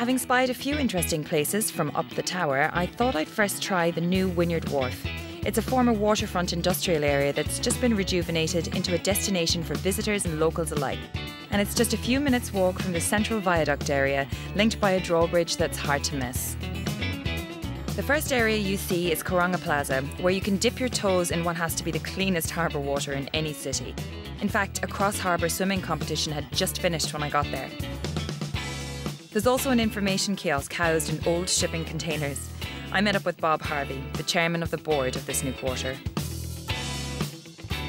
Having spied a few interesting places from up the tower, I thought I'd first try the new Wynyard Wharf. It's a former waterfront industrial area that's just been rejuvenated into a destination for visitors and locals alike. And it's just a few minutes' walk from the central viaduct area, linked by a drawbridge that's hard to miss. The first area you see is Coronga Plaza, where you can dip your toes in what has to be the cleanest harbour water in any city. In fact, a cross-harbour swimming competition had just finished when I got there. There's also an information kiosk housed in old shipping containers. I met up with Bob Harvey, the chairman of the board of this new quarter.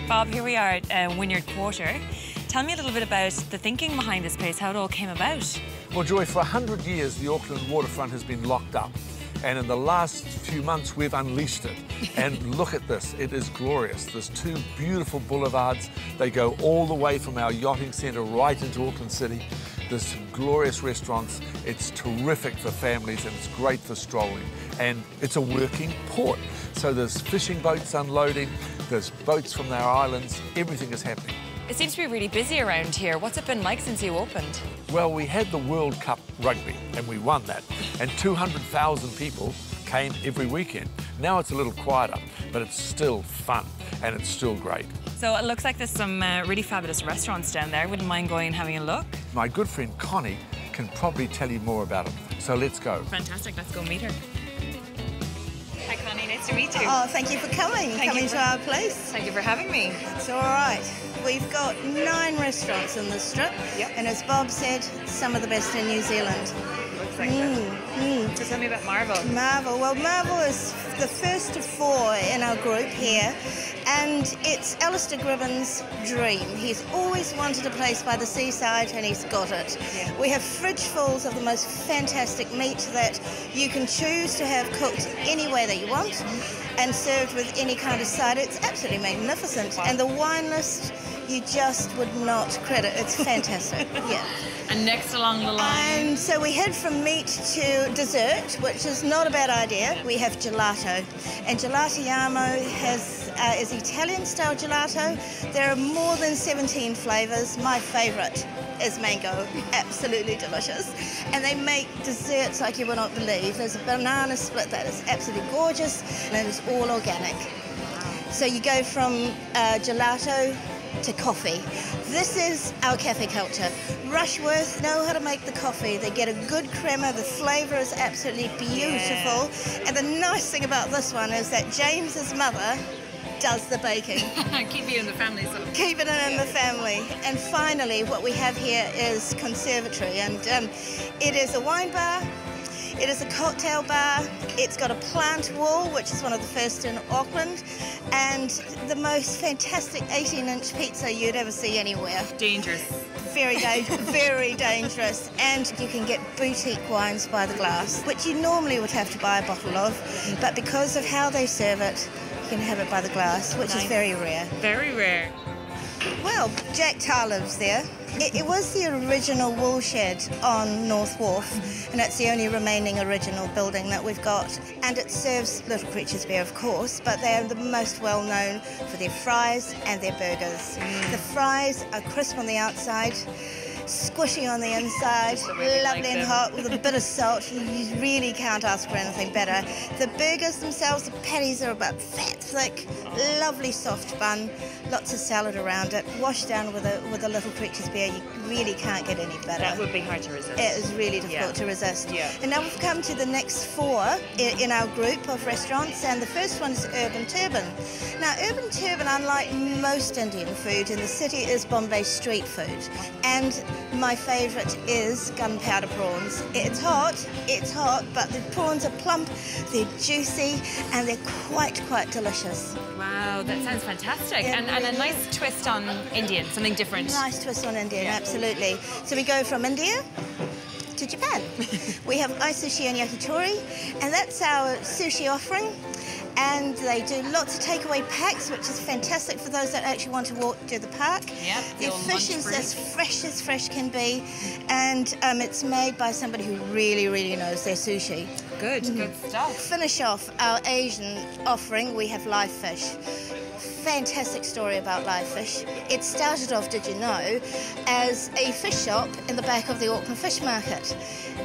Bob, here we are at Wynyard Quarter. Tell me a little bit about the thinking behind this place, how it all came about. Well, Joy, for 100 years, the Auckland waterfront has been locked up. And in the last few months, we've unleashed it. And look at this, it is glorious. There's two beautiful boulevards. They go all the way from our yachting centre right into Auckland City. There's some glorious restaurants. It's terrific for families and it's great for strolling. And it's a working port. So there's fishing boats unloading, there's boats from our islands, everything is happening. It seems to be really busy around here. What's it been like since you opened? Well, we had the World Cup rugby and we won that. And 200,000 people came every weekend. Now it's a little quieter, but it's still fun and it's still great. So it looks like there's some really fabulous restaurants down there. Wouldn't mind going and having a look. My good friend Connie can probably tell you more about it. So let's go. Fantastic, let's go meet her. Hi Connie, nice to meet you. Oh, thank you for coming to our place. Thank you for having me. It's all right. We've got 9 restaurants in this strip, and as Bob said, some of the best in New Zealand. Looks like that. So tell me about Marvel. Marvel. Well, Marvel is the first of 4 in our group here, and it's Alistair Gribben's dream. He's always wanted a place by the seaside, and he's got it. Yeah. We have fridge fulls of the most fantastic meat that you can choose to have cooked any way that you want, and served with any kind of side. It's absolutely magnificent. Wow. And the wine list, you just would not credit. It's fantastic. Yeah. And next along the line? And so we head from meat to dessert, which is not a bad idea. We have gelato. And Gelatiamo is Italian-style gelato. There are more than 17 flavours. My favourite is mango. Absolutely delicious. And they make desserts like you will not believe. There's a banana split that is absolutely gorgeous, and it's all organic. So you go from gelato to coffee. This is our cafe culture. Rushworth know how to make the coffee. They get a good crema. The flavour is absolutely beautiful. Yeah. And the nice thing about this one is that James's mother does the baking. Keep you in the family. So. Keep it in the family. And finally, what we have here is conservatory. And it is a wine bar. It is a cocktail bar. It's got a plant wall, which is one of the first in Auckland, and the most fantastic 18-inch pizza you'd ever see anywhere. Dangerous. Very dangerous, very dangerous. And you can get boutique wines by the glass, which you normally would have to buy a bottle of, but because of how they serve it, you can have it by the glass, which is very rare. Very rare. Well, Jack Tar lives there. It was the original wool shed on North Wharf, and it's the only remaining original building that we've got. And it serves Little Creatures beer, of course, but they are the most well known for their fries and their burgers. The fries are crisp on the outside, squishy on the inside, lovely and hot with a bit of salt. You really can't ask for anything better. The burgers themselves, the patties are about that thick, lovely soft bun, lots of salad around it, washed down with a Little Creatures beer. You really can't get any better. That would be hard to resist. It is really difficult to resist. Yeah. And now we've come to the next 4 in our group of restaurants, and the first one is Urban Turban. Now, Urban Turban, unlike most Indian food in the city, is Bombay street food. And my favourite is gunpowder prawns. It's hot, but the prawns are plump, they're juicy, and they're quite delicious. Wow, that sounds fantastic. And a nice twist on Indian, something different. Nice twist on Indian, absolutely. So we go from India to Japan. We have ice sushi and yakitori, and that's our sushi offering. And they do lots of takeaway packs, which is fantastic for those that actually want to walk to the park. Yep, the fish is as fresh can be, and it's made by somebody who really knows their sushi. Good stuff. Finish off our Asian offering, we have live fish. fantastic story about live fish. It started off, did you know, as a fish shop in the back of the Auckland Fish Market.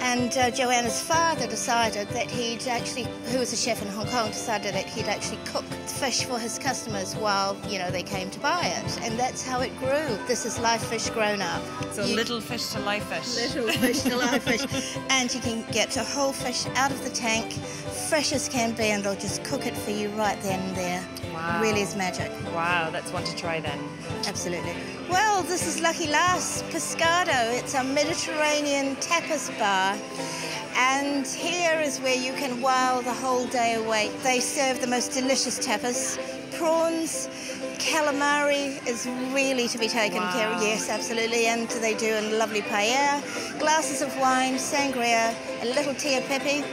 And Joanna's father decided that who was a chef in Hong Kong, decided that he'd actually cook fish for his customers while, they came to buy it. And that's how it grew. This is live fish grown up. So little fish to live fish. Little fish to live fish. And you can get a whole fish out of the tank, fresh as can be, and they'll just cook it for you right then and there. Wow. Really is magic. Wow, that's one to try then. Absolutely. Well, this is Lucky Lass Pescado. It's a Mediterranean tapas bar. And here is where you can while the whole day away. They serve the most delicious tapas. Prawns, calamari is really to be taken care of. Yes, absolutely. And they do a lovely paella, glasses of wine, sangria, a little tia pepe.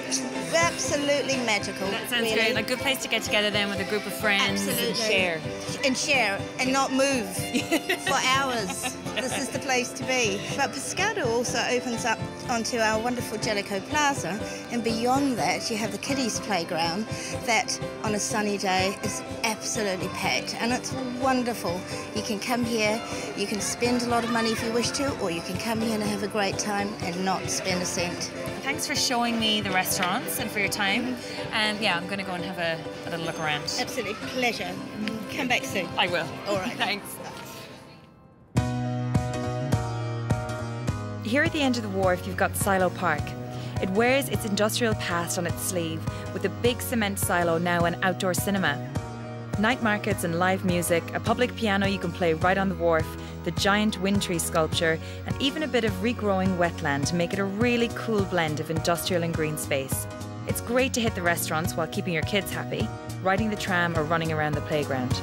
Absolutely magical. That sounds really great. A good place to get together then with a group of friends and share. And share and not move for hours. This is the place to be. But Pescado also opens up onto our wonderful Jellicoe Plaza, and beyond that you have the kiddies playground that on a sunny day is absolutely packed, and it's wonderful. You can come here, you can spend a lot of money if you wish to, or you can come here and have a great time and not spend a cent. Thanks for showing me the restaurants and for your time. And yeah, I'm going to go and have a little look around. Absolutely, pleasure. Come back soon. I will. All right. Thanks. Here at the end of the wharf, you've got Silo Park. It wears its industrial past on its sleeve, with a big cement silo now an outdoor cinema. Night markets and live music, a public piano you can play right on the wharf, the giant wind tree sculpture, and even a bit of regrowing wetland make it a really cool blend of industrial and green space. It's great to hit the restaurants while keeping your kids happy, riding the tram or running around the playground.